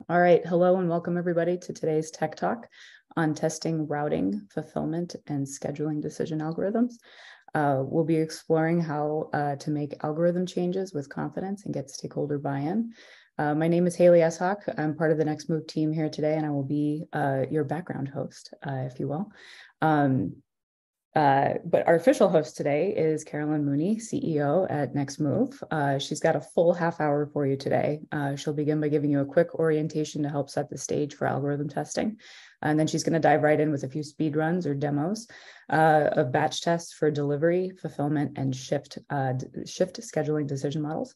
All right. Hello and welcome everybody to today's Tech Talk on testing, routing, fulfillment, and scheduling decision algorithms. We'll be exploring how to make algorithm changes with confidence and get stakeholder buy-in. My name is Haley Eshawk. I'm part of the Next Move team here today, and I will be your background host, if you will. But our official host today is Carolyn Mooney, CEO at Next Move. She's got a full half hour for you today. She'll begin by giving you a quick orientation to help set the stage for algorithm testing. And then she's going to dive right in with a few speed runs or demos of batch tests for delivery, fulfillment, and shift scheduling decision models.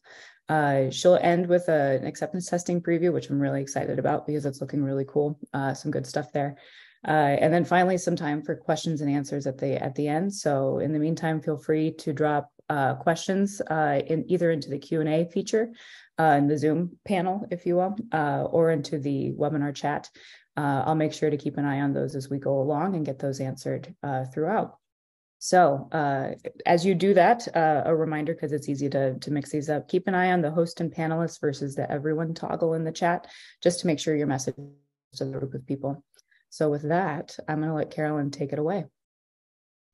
She'll end with an acceptance testing preview, which I'm really excited about because it's looking really cool. Some good stuff there. And then finally, some time for questions and answers at the end. So in the meantime, feel free to drop questions either into the Q&A feature in the Zoom panel, if you will, or into the webinar chat. I'll make sure to keep an eye on those as we go along and get those answered throughout. So as you do that, a reminder, because it's easy to mix these up, keep an eye on the host and panelists versus the everyone toggle in the chat, just to make sure your message to the group of people. So with that, I'm going to let Carolyn take it away.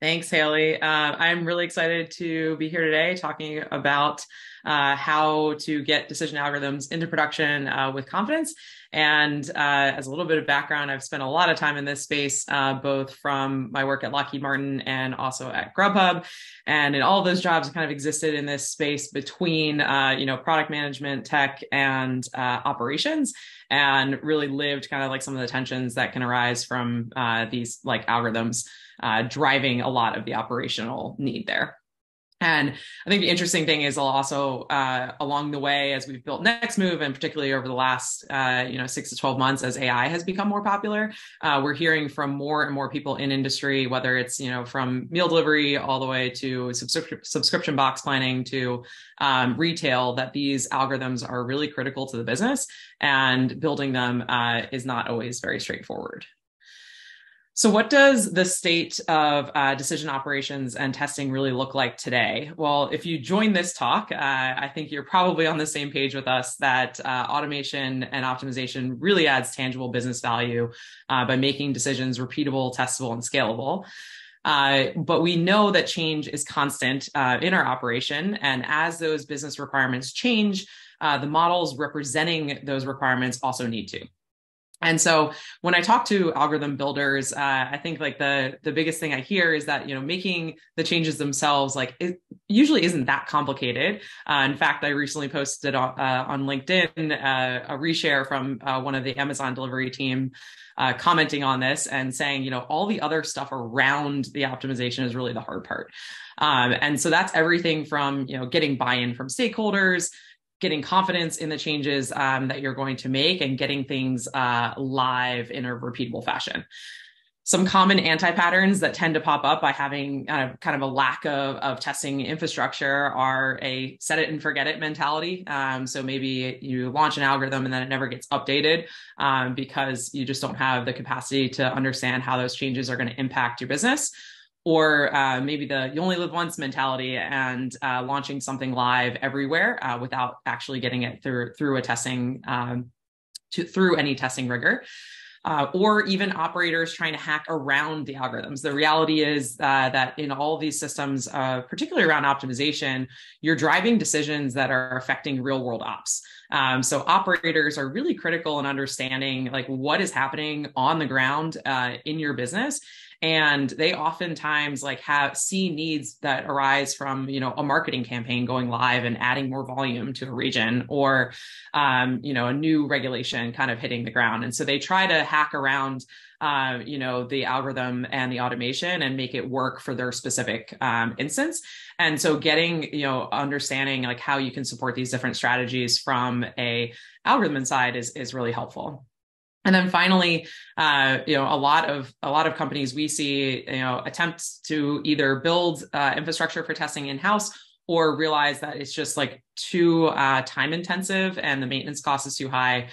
Thanks, Haley. I'm really excited to be here today talking about how to get decision algorithms into production with confidence. And as a little bit of background, I've spent a lot of time in this space, both from my work at Lockheed Martin and also at Grubhub. And in all of those jobs, I kind of existed in this space between, product management, tech, and operations, and really lived kind of like some of the tensions that can arise from these like algorithms driving a lot of the operational need there. And I think the interesting thing is also along the way, as we've built Next Move, and particularly over the last 6 to 12 months, as AI has become more popular, we're hearing from more and more people in industry, whether it's from meal delivery all the way to subscription box planning to retail, that these algorithms are really critical to the business, and building them is not always very straightforward. So what does the state of decision operations and testing really look like today? Well, if you join this talk, I think you're probably on the same page with us that automation and optimization really adds tangible business value by making decisions repeatable, testable, and scalable. But we know that change is constant in our operation. And as those business requirements change, the models representing those requirements also need to. And so when I talk to algorithm builders, I think like the biggest thing I hear is that, making the changes themselves, like it usually isn't that complicated. In fact, I recently posted on LinkedIn a reshare from one of the Amazon delivery team commenting on this and saying, all the other stuff around the optimization is really the hard part. And so that's everything from, getting buy-in from stakeholders, getting confidence in the changes that you're going to make, and getting things live in a repeatable fashion. Some common anti-patterns that tend to pop up by having kind of a lack of testing infrastructure are a set it and forget it mentality. So maybe you launch an algorithm and then it never gets updated because you just don't have the capacity to understand how those changes are going to impact your business. Or maybe you only live once mentality, and launching something live everywhere without actually getting it through a testing, through any testing rigor. Or even operators trying to hack around the algorithms. The reality is that in all of these systems, particularly around optimization, you're driving decisions that are affecting real world ops. So operators are really critical in understanding like what is happening on the ground in your business. And they oftentimes see needs that arise from, a marketing campaign going live and adding more volume to a region, or, a new regulation kind of hitting the ground. And so they try to hack around, the algorithm and the automation and make it work for their specific instance. And so getting, understanding like how you can support these different strategies from a algorithm side is really helpful. And then finally, a lot of companies we see, attempts to either build infrastructure for testing in-house, or realize that it's just like too time intensive and the maintenance cost is too high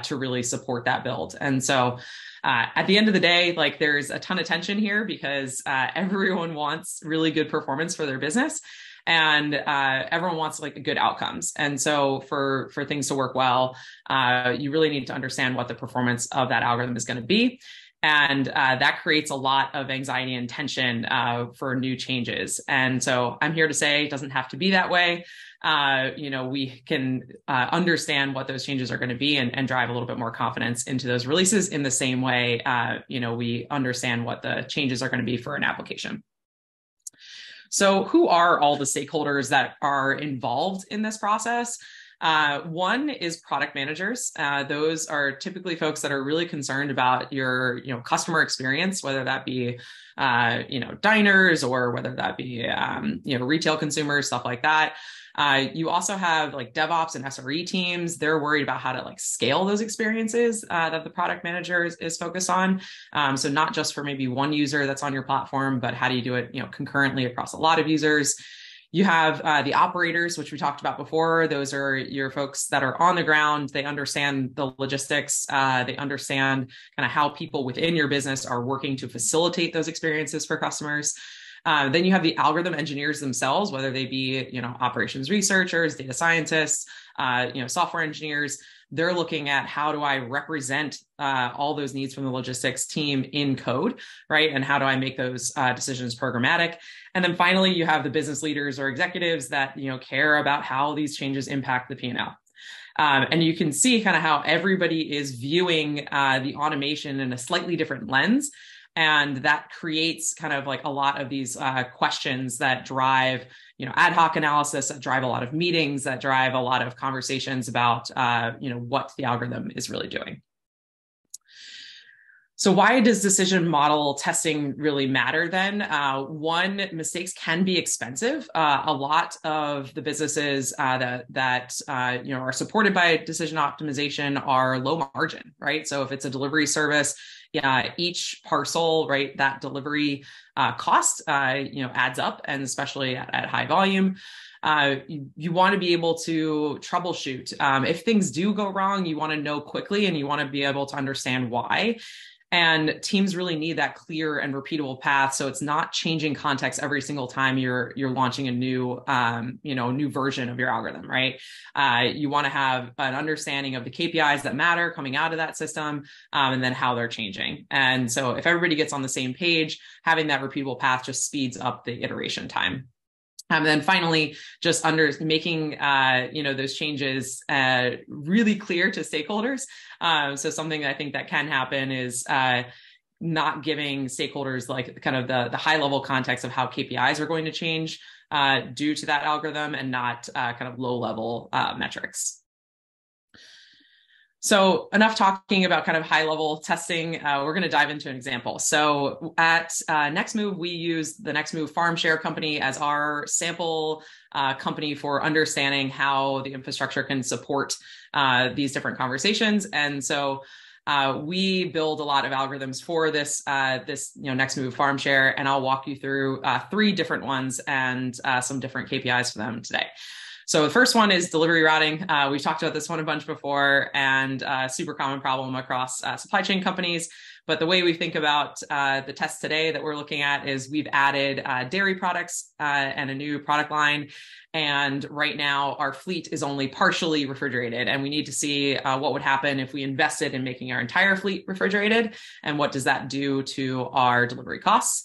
to really support that build. And so at the end of the day, like there's a ton of tension here because everyone wants really good performance for their business. and everyone wants like good outcomes. And so for things to work well, you really need to understand what the performance of that algorithm is going to be. And that creates a lot of anxiety and tension for new changes. And so I'm here to say it doesn't have to be that way. We can understand what those changes are going to be and drive a little bit more confidence into those releases in the same way, we understand what the changes are going to be for an application. So who are all the stakeholders that are involved in this process? One is product managers. Those are typically folks that are really concerned about your, customer experience, whether that be, diners or whether that be, retail consumers, stuff like that. You also have like DevOps and SRE teams. They're worried about how to like scale those experiences that the product manager is focused on. So not just for maybe one user that's on your platform, but how do you do it, concurrently across a lot of users. You have the operators, which we talked about before. Those are your folks that are on the ground. They understand the logistics. They understand kind of how people within your business are working to facilitate those experiences for customers. Then you have the algorithm engineers themselves, whether they be, operations researchers, data scientists, software engineers. They're looking at how do I represent all those needs from the logistics team in code, right? And how do I make those decisions programmatic? And then finally, you have the business leaders or executives that, care about how these changes impact the P&L. And you can see kind of how everybody is viewing the automation in a slightly different lens. And that creates kind of like a lot of these questions that drive, ad hoc analysis, that drive a lot of meetings, that drive a lot of conversations about, what the algorithm is really doing. So why does decision model testing really matter then? One, mistakes can be expensive. A lot of the businesses that are supported by decision optimization are low margin, right? So if it's a delivery service, each parcel, right, that delivery cost, adds up, and especially at high volume. You want to be able to troubleshoot. If things do go wrong, you want to know quickly and you want to be able to understand why. And teams really need that clear and repeatable path. So it's not changing context every single time you're launching a new, new version of your algorithm, right? You want to have an understanding of the KPIs that matter coming out of that system, and then how they're changing. And so if everybody gets on the same page, having that repeatable path just speeds up the iteration time. And then finally, just making those changes really clear to stakeholders. So something that I think that can happen is not giving stakeholders like kind of the high level context of how KPIs are going to change due to that algorithm, and not kind of low level metrics. So enough talking about kind of high level testing. We're going to dive into an example. So at NextMove, we use the NextMove Farm Share Company as our sample company for understanding how the infrastructure can support these different conversations. And so we build a lot of algorithms for this NextMove Farm Share, and I'll walk you through 3 different ones and some different KPIs for them today. So the first one is delivery routing. We've talked about this one a bunch before, and super common problem across supply chain companies. But the way we think about the test today that we're looking at is we've added dairy products and a new product line. And right now our fleet is only partially refrigerated, and we need to see what would happen if we invested in making our entire fleet refrigerated, and what does that do to our delivery costs.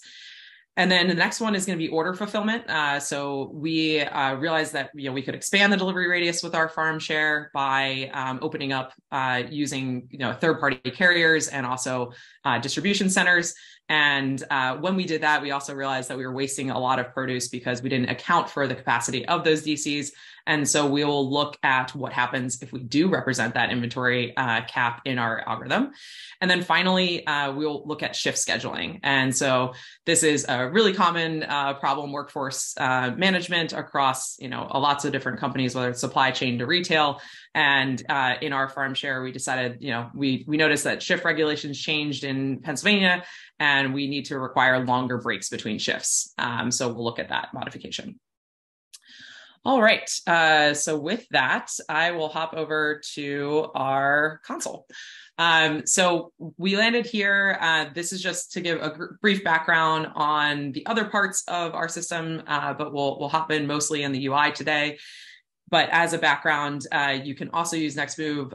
And then the next one is going to be order fulfillment. So we realized that we could expand the delivery radius with our farm share by opening up using third-party carriers and also distribution centers. And when we did that, we also realized that we were wasting a lot of produce because we didn't account for the capacity of those DCs. And so we will look at what happens if we do represent that inventory cap in our algorithm. And then finally, we'll look at shift scheduling. And so this is a really common problem, workforce management across lots of different companies, whether it's supply chain to retail. And in our farm share, we decided, we noticed that shift regulations changed in Pennsylvania, and we need to require longer breaks between shifts. So we'll look at that modification. All right. So with that, I will hop over to our console. So we landed here. This is just to give a brief background on the other parts of our system, but we'll hop in mostly in the UI today. But as a background, you can also use Nextmove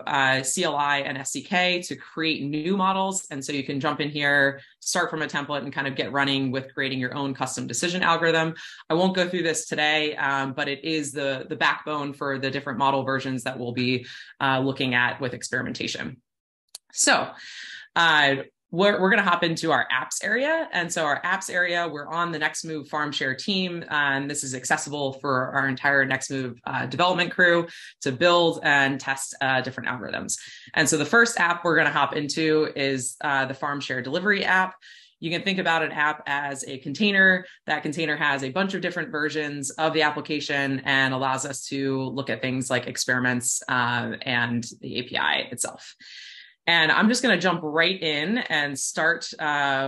CLI and SDK to create new models. And so you can jump in here, start from a template, and kind of get running with creating your own custom decision algorithm. I won't go through this today, but it is the backbone for the different model versions that we'll be looking at with experimentation. So we're going to hop into our apps area. And so our apps area, we're on the Nextmove Farm Share team. And this is accessible for our entire Nextmove development crew to build and test different algorithms. And so the first app we're going to hop into is the Farm Share Delivery app. You can think about an app as a container. That container has a bunch of different versions of the application and allows us to look at things like experiments and the API itself. And I'm just going to jump right in and start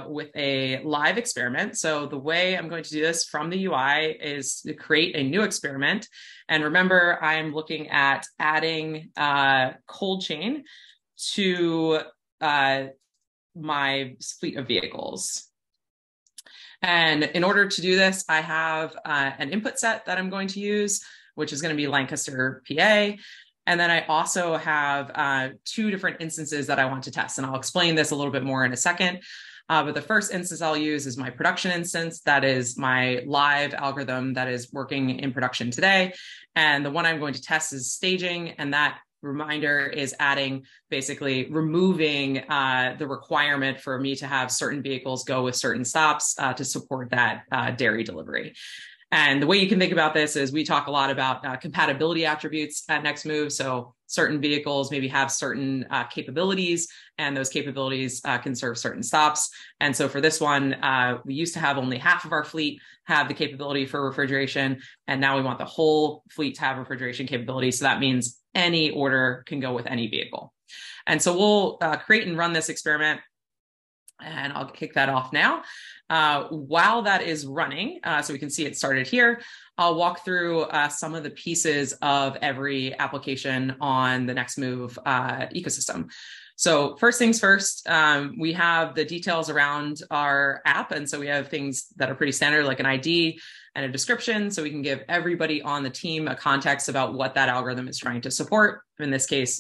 with a live experiment. So the way I'm going to do this from the UI is to create a new experiment. And remember, I'm looking at adding cold chain to my fleet of vehicles. And in order to do this, I have an input set that I'm going to use, which is going to be Lancaster, PA. And then I also have two different instances that I want to test. And I'll explain this a little bit more in a second. But the first instance I'll use is my production instance. That is my live algorithm that is working in production today. And the one I'm going to test is staging. And that reminder is basically removing the requirement for me to have certain vehicles go with certain stops to support that dairy delivery. And the way you can think about this is we talk a lot about compatibility attributes at Nextmove. So certain vehicles maybe have certain capabilities, and those capabilities can serve certain stops. And so for this one, we used to have only half of our fleet have the capability for refrigeration. And now we want the whole fleet to have refrigeration capability. So that means any order can go with any vehicle. And so we'll create and run this experiment. And I'll kick that off now. While that is running, so we can see it started here, I'll walk through some of the pieces of every application on the Nextmove ecosystem. So first things first, we have the details around our app. And so we have things that are pretty standard, like an ID and a description. So we can give everybody on the team a context about what that algorithm is trying to support. In this case,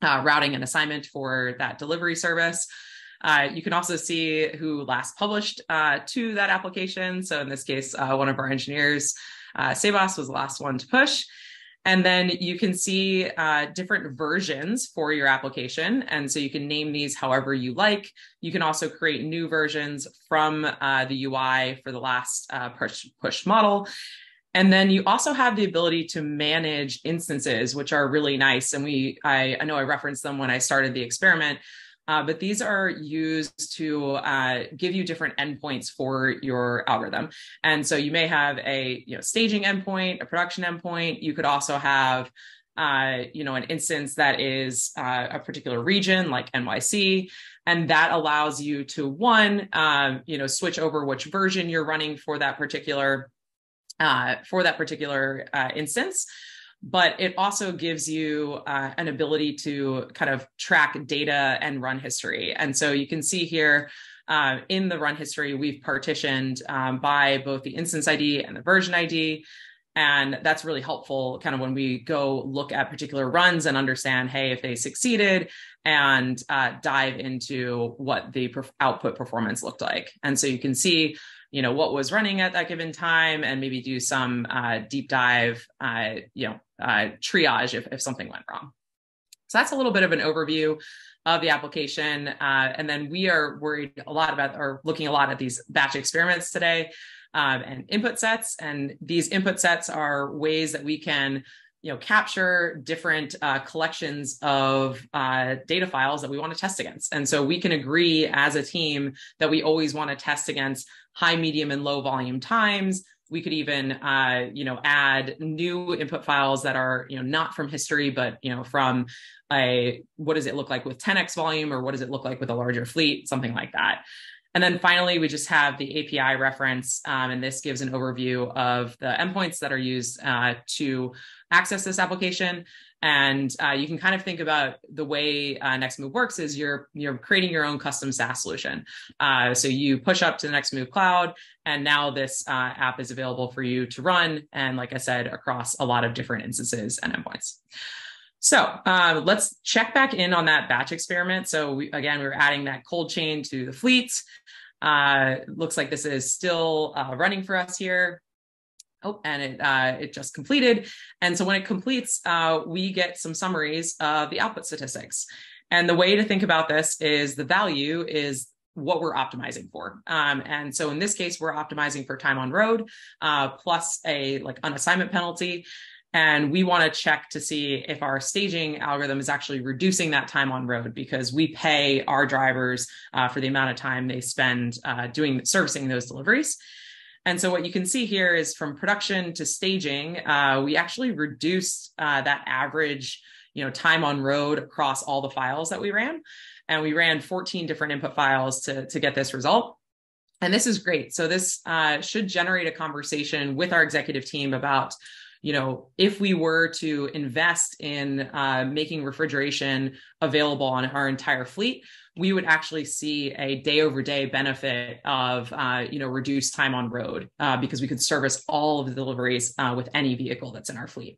routing and assignment for that delivery service. You can also see who last published to that application. So in this case, one of our engineers, Sebas, was the last one to push. And then you can see different versions for your application. And so you can name these however you like. You can also create new versions from the UI for the last push model. And then you also have the ability to manage instances, which are really nice. And I know I referenced them when I started the experiment. But these are used to give you different endpoints for your algorithm. And so you may have a staging endpoint, a production endpoint. You could also have an instance that is a particular region like NYC. And that allows you to, one, switch over which version you're running for that particular instance. But it also gives you an ability to kind of track data and run history. And so you can see here in the run history, we've partitioned by both the instance ID and the version ID. And that's really helpful kind of when we go look at particular runs and understand, hey, if they succeeded, and dive into what the output performance looked like. And so you can see what was running at that given time, and maybe do some deep dive, triage if something went wrong. So that's a little bit of an overview of the application. And then we are looking a lot at these batch experiments today and input sets. And these input sets are ways that we can capture different collections of data files that we want to test against. And so we can agree as a team that we always want to test against high, medium, and low volume times. We could even, add new input files that are, not from history, but, from what does it look like with 10x volume, or what does it look like with a larger fleet, something like that. And then finally, we just have the API reference, and this gives an overview of the endpoints that are used to access this application. And you can kind of think about the way Nextmove works is you're creating your own custom SaaS solution. So you push up to the Nextmove cloud, and now this app is available for you to run. And like I said, across a lot of different instances and endpoints. So let's check back in on that batch experiment. So we're adding that cold chain to the fleet. Looks like this is still running for us here. Oh, and it just completed. And so when it completes, we get some summaries of the output statistics. And the way to think about this is the value is what we're optimizing for. And so in this case, we're optimizing for time on road, plus a unassignment penalty. And we want to check to see if our staging algorithm is actually reducing that time on road, because we pay our drivers for the amount of time they spend servicing those deliveries. And so what you can see here is from production to staging, we actually reduced that average time on road across all the files that we ran. And we ran 14 different input files to get this result. And this is great. So this should generate a conversation with our executive team about if we were to invest in making refrigeration available on our entire fleet, we would actually see a day over day benefit of, reduced time on road because we could service all of the deliveries with any vehicle that's in our fleet.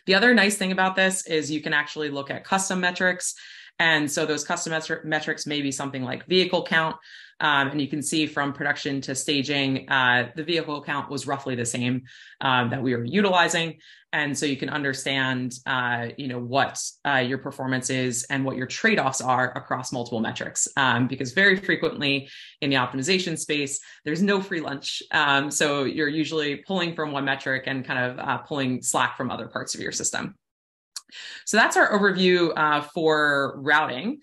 The other nice thing about this is you can actually look at custom metrics. And so those custom metrics may be something like vehicle count. And you can see from production to staging, the vehicle count was roughly the same that we were utilizing. And so you can understand, what your performance is and what your trade-offs are across multiple metrics. Because very frequently in the optimization space, there's no free lunch. So you're usually pulling from one metric and kind of pulling slack from other parts of your system. So that's our overview for routing.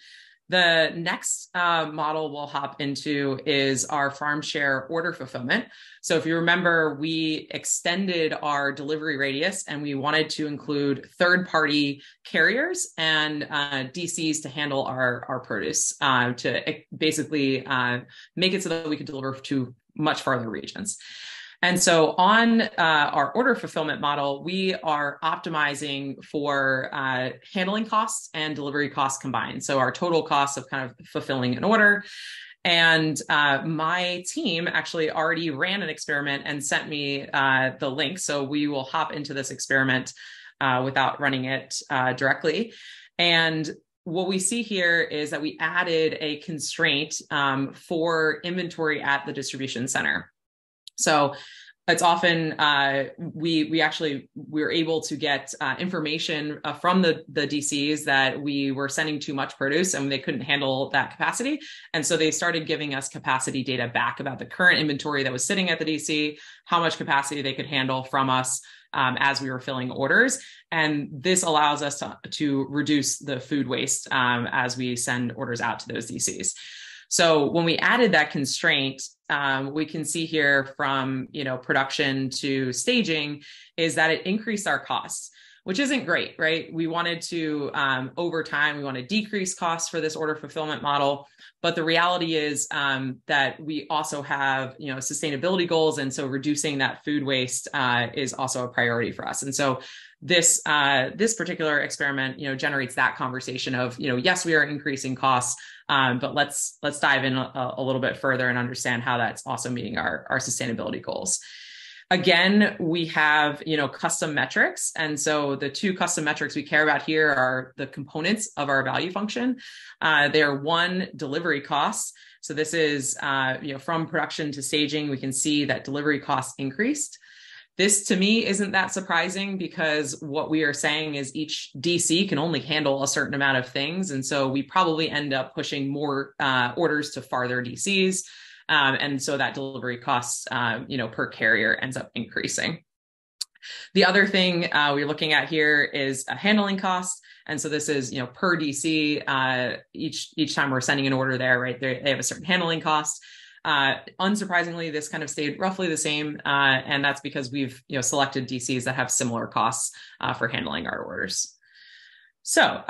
The next model we'll hop into is our farm share order fulfillment. So if you remember, we extended our delivery radius and we wanted to include third-party carriers and DCs to handle our produce to basically make it so that we could deliver to much farther regions. And so on our order fulfillment model, we are optimizing for handling costs and delivery costs combined. So our total cost of kind of fulfilling an order. And my team actually already ran an experiment and sent me the link. So we will hop into this experiment without running it directly. And what we see here is that we added a constraint for inventory at the distribution center. So it's often we're able to get information from the DCs that we were sending too much produce and they couldn't handle that capacity. And so they started giving us capacity data back about the current inventory that was sitting at the DC, how much capacity they could handle from us as we were filling orders. And this allows us to reduce the food waste as we send orders out to those DCs. So when we added that constraint, we can see here from production to staging is that it increased our costs, which isn't great, right? We wanted to over time we want to decrease costs for this order fulfillment model, but the reality is that we also have sustainability goals, and so reducing that food waste is also a priority for us. And so this particular experiment generates that conversation of yes, we are increasing costs. But let's dive in a little bit further and understand how that's also meeting our sustainability goals. Again, we have, custom metrics. And so the two custom metrics we care about here are the components of our value function. They are one, delivery costs. So this is, from production to staging, we can see that delivery costs increased. This to me isn't that surprising because what we are saying is each DC can only handle a certain amount of things. And so we probably end up pushing more orders to farther DCs. And so that delivery costs, per carrier ends up increasing. The other thing we're looking at here is a handling cost. And so this is, per DC, each time we're sending an order there, right, they have a certain handling cost. Unsurprisingly, this kind of stayed roughly the same. And that's because we've selected DCs that have similar costs for handling our orders. So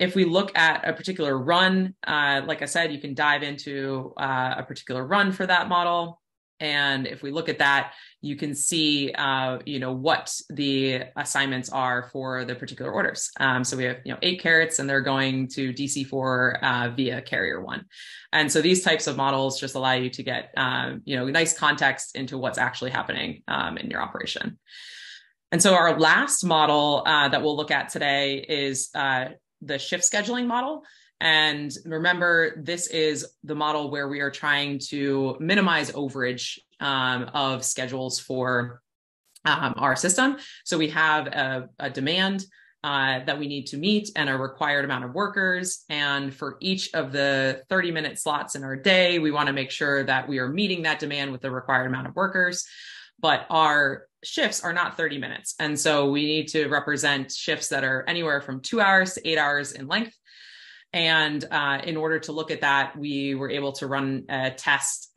if we look at a particular run, like I said, you can dive into a particular run for that model. And if we look at that, you can see, what the assignments are for the particular orders. So we have, 8 carats, and they're going to DC4 via carrier 1. And so these types of models just allow you to get, nice context into what's actually happening in your operation. And so our last model that we'll look at today is the shift scheduling model. And remember, this is the model where we are trying to minimize overage of schedules for our system. So we have a demand that we need to meet and a required amount of workers. And for each of the 30-minute slots in our day, we want to make sure that we are meeting that demand with the required amount of workers. But our shifts are not 30 minutes. And so we need to represent shifts that are anywhere from 2 hours to 8 hours in length. And in order to look at that, we were able to run a test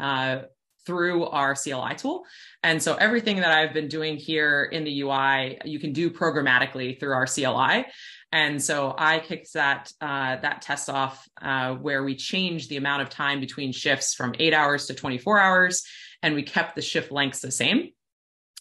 through our CLI tool. And so everything that I've been doing here in the UI, you can do programmatically through our CLI. And so I kicked that test off where we changed the amount of time between shifts from 8 hours to 24 hours, and we kept the shift lengths the same.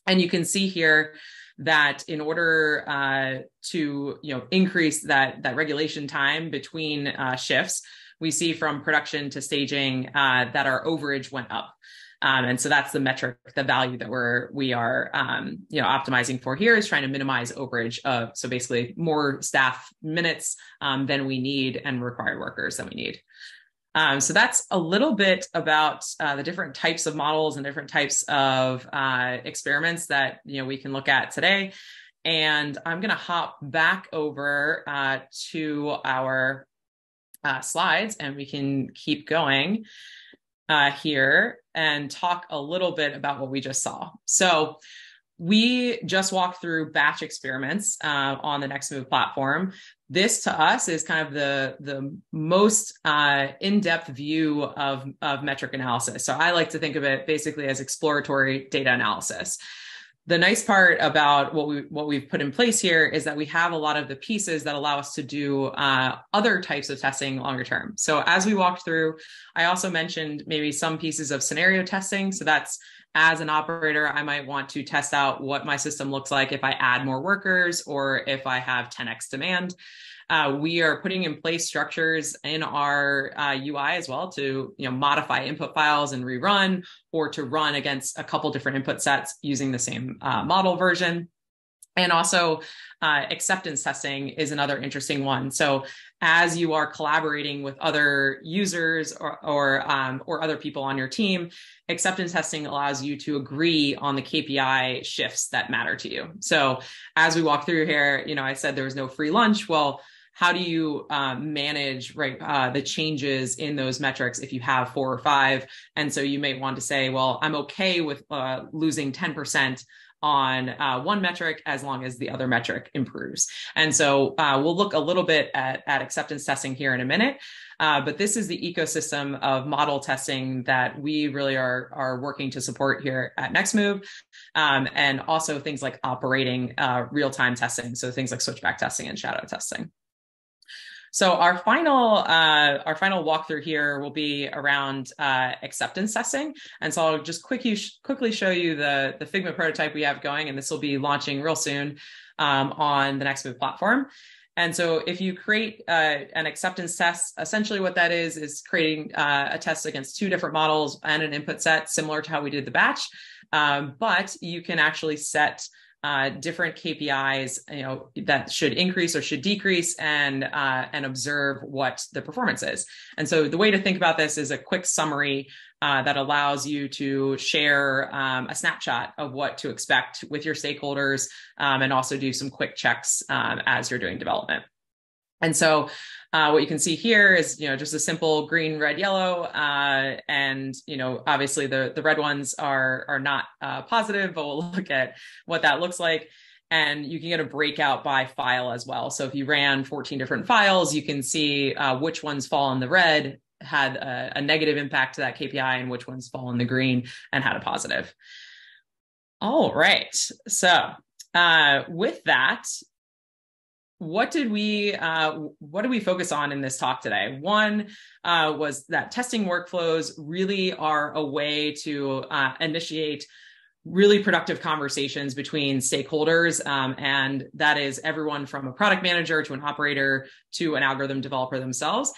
And you can see here that in order to increase that regulation time between shifts, we see from production to staging that our overage went up. And so that's the metric, the value that we are optimizing for here is trying to minimize overage of, so basically more staff minutes than we need and required workers than we need. So that's a little bit about the different types of models and different types of experiments that we can look at today. And I'm going to hop back over to our slides, and we can keep going here and talk a little bit about what we just saw. So we just walked through batch experiments on the NextMove platform. This to us is kind of the most in-depth view of metric analysis. So I like to think of it basically as exploratory data analysis. The nice part about what we've put in place here is that we have a lot of the pieces that allow us to do other types of testing longer term. So as we walked through, I also mentioned maybe some pieces of scenario testing. So that's, as an operator, I might want to test out what my system looks like if I add more workers or if I have 10x demand. We are putting in place structures in our UI as well to modify input files and rerun, or to run against a couple different input sets using the same model version. And also acceptance testing is another interesting one. So as you are collaborating with other users or other people on your team, acceptance testing allows you to agree on the KPI shifts that matter to you. So as we walk through here, I said there was no free lunch. Well, how do you manage the changes in those metrics if you have 4 or 5? And so you may want to say, well, I'm okay with losing 10% on one metric as long as the other metric improves. And so we'll look a little bit at acceptance testing here in a minute. But this is the ecosystem of model testing that we really are working to support here at NextMove. And also things like operating real-time testing. So things like switchback testing and shadow testing. So our final walkthrough here will be around acceptance testing. And so I'll just quickly show you the Figma prototype we have going, and this will be launching real soon on the NextMove platform. And so if you create an acceptance test, essentially what that is creating a test against 2 different models and an input set, similar to how we did the batch. But you can actually set different KPIs, that should increase or should decrease, and observe what the performance is. And so the way to think about this is a quick summary that allows you to share a snapshot of what to expect with your stakeholders, and also do some quick checks as you're doing development. And so what you can see here is, just a simple green, red, yellow. And, obviously the red ones are not positive, but we'll look at what that looks like. And you can get a breakout by file as well. So if you ran 14 different files, you can see which ones fall in the red, had a negative impact to that KPI, and which ones fall in the green and had a positive. All right. So with that, what did we focus on in this talk today? One was that testing workflows really are a way to initiate really productive conversations between stakeholders. And that is everyone from a product manager to an operator to an algorithm developer themselves.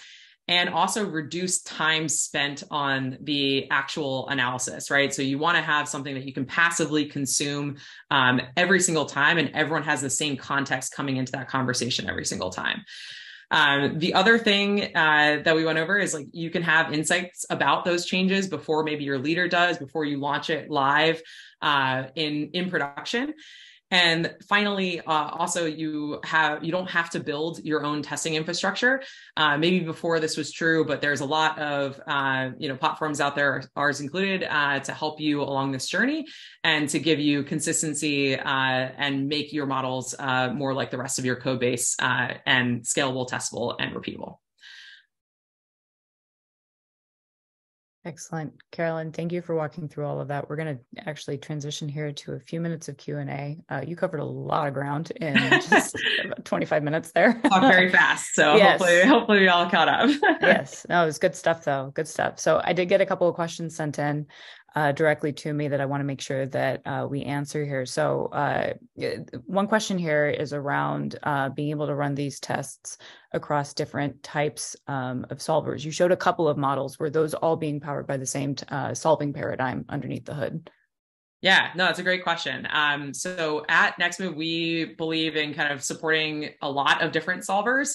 And also reduce time spent on the actual analysis, right? So you want to have something that you can passively consume every single time, and everyone has the same context coming into that conversation every single time. The other thing that we went over is like you can have insights about those changes before maybe your leader does, before you launch it live in production. And finally, also you don't have to build your own testing infrastructure. Maybe before this was true, but there's a lot of platforms out there, ours included, to help you along this journey and to give you consistency and make your models more like the rest of your code base and scalable, testable, and repeatable. Excellent. Carolyn, thank you for walking through all of that. We're going to actually transition here to a few minutes of Q&A. You covered a lot of ground in just about 25 minutes there. Talk very fast. So yes. hopefully we all caught up. Yes. No, it was good stuff though. Good stuff. So I did get a couple of questions sent in directly to me that I want to make sure that we answer here. So one question here is around being able to run these tests across different types of solvers. You showed a couple of models. Were those all being powered by the same solving paradigm underneath the hood? Yeah, no, that's a great question. So at NextMove, we believe in kind of supporting a lot of different solvers.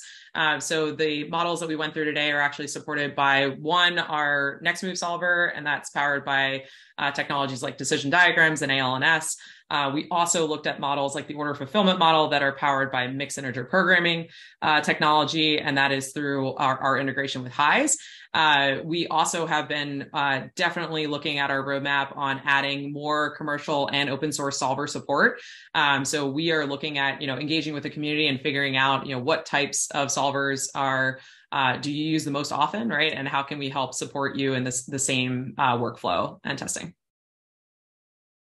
So the models that we went through today are actually supported by our NextMove solver, and that's powered by technologies like decision diagrams and ALNS. We also looked at models like the order fulfillment model that are powered by mixed integer programming technology, and that is through our integration with Highs. We also have been definitely looking at our roadmap on adding more commercial and open source solver support. So we are looking at, engaging with the community and figuring out, what types of solvers do you use the most often, right? And how can we help support you in the same workflow and testing?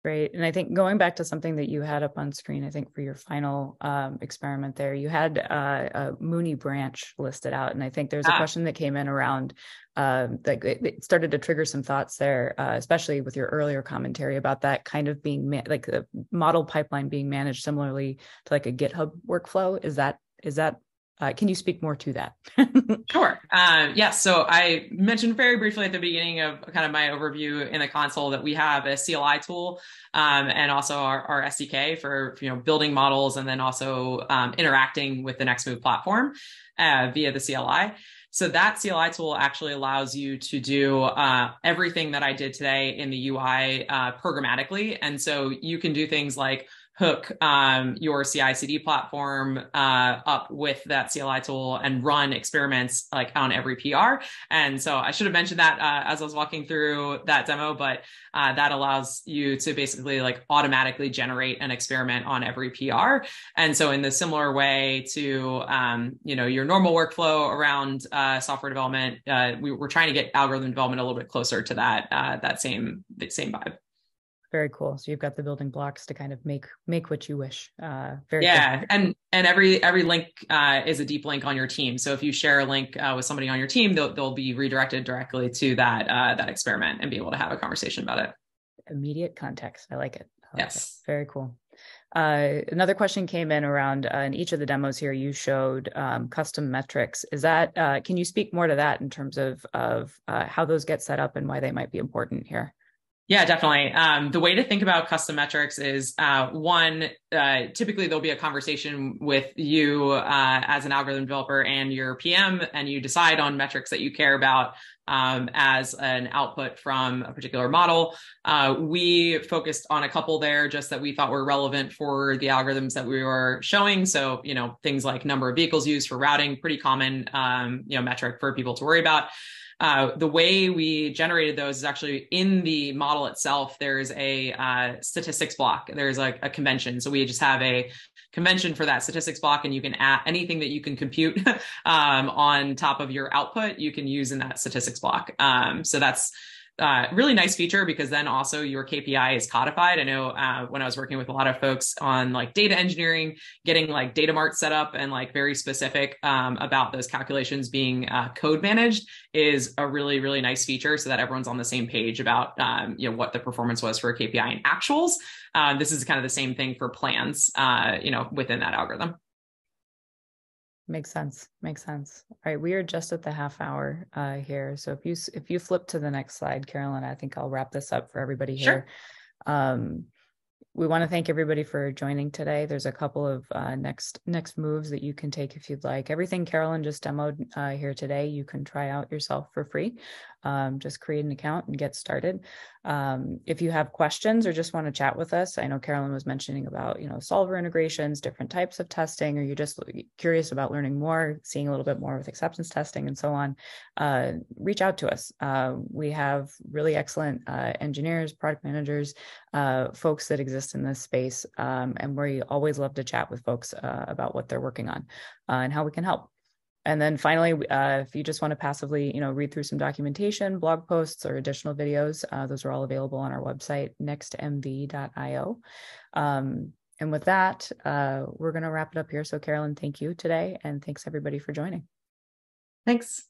Great. And I think going back to something that you had up on screen, I think for your final experiment there, you had a Mooney branch listed out. And I think there's a question that came in around, like it started to trigger some thoughts there, especially with your earlier commentary about that kind of being like the model pipeline being managed similarly to like a GitHub workflow. Is that can you speak more to that? Sure. Yes. So I mentioned very briefly at the beginning of kind of my overview in the console that we have a CLI tool and also our SDK for building models and then also interacting with the NextMove platform via the CLI. So that CLI tool actually allows you to do everything that I did today in the UI programmatically. And so you can do things like hook your CI/CD platform up with that CLI tool and run experiments like on every PR. And so I should have mentioned that as I was walking through that demo, but that allows you to basically like automatically generate an experiment on every PR. And so in the similar way to your normal workflow around software development, we're trying to get algorithm development a little bit closer to that same vibe. Very cool. So you've got the building blocks to kind of make what you wish. Very yeah, cool. And every link is a deep link on your team. So if you share a link with somebody on your team, they'll be redirected directly to that experiment and be able to have a conversation about it. Immediate context. I like it. Yes. Very cool. Another question came in around in each of the demos here. You showed custom metrics. Is that can you speak more to that in terms of how those get set up and why they might be important here? Yeah, definitely. The way to think about custom metrics is typically there'll be a conversation with you as an algorithm developer and your PM, and you decide on metrics that you care about as an output from a particular model. We focused on a couple there just that we thought were relevant for the algorithms that we were showing. So, things like number of vehicles used for routing, pretty common, metric for people to worry about. The way we generated those is actually in the model itself. There's a statistics block. There's a convention. So we just have a convention for that statistics block, and you can add anything that you can compute on top of your output, you can use in that statistics block. So that's really nice feature because then also your KPI is codified. I know when I was working with a lot of folks on like data engineering, getting like data marts set up and like very specific about those calculations being code managed is a really, really nice feature so that everyone's on the same page about what the performance was for a KPI and actuals. This is kind of the same thing for plans, within that algorithm. Makes sense. Makes sense. All right, we are just at the half hour here. So if you flip to the next slide, Carolyn, I think I'll wrap this up for everybody here. Sure. We want to thank everybody for joining today. There's a couple of next moves that you can take if you'd like. Everything Carolyn just demoed here today, you can try out yourself for free. Just create an account and get started. If you have questions or just want to chat with us, I know Carolyn was mentioning about, solver integrations, different types of testing, or you're just curious about learning more, seeing a little bit more with acceptance testing and so on, reach out to us. We have really excellent engineers, product managers, folks that exist in this space. And we always love to chat with folks about what they're working on and how we can help. And then finally, if you just want to passively, read through some documentation, blog posts, or additional videos, those are all available on our website, nextmv.io. And with that, we're going to wrap it up here. So Carolyn, thank you today. And thanks everybody for joining. Thanks.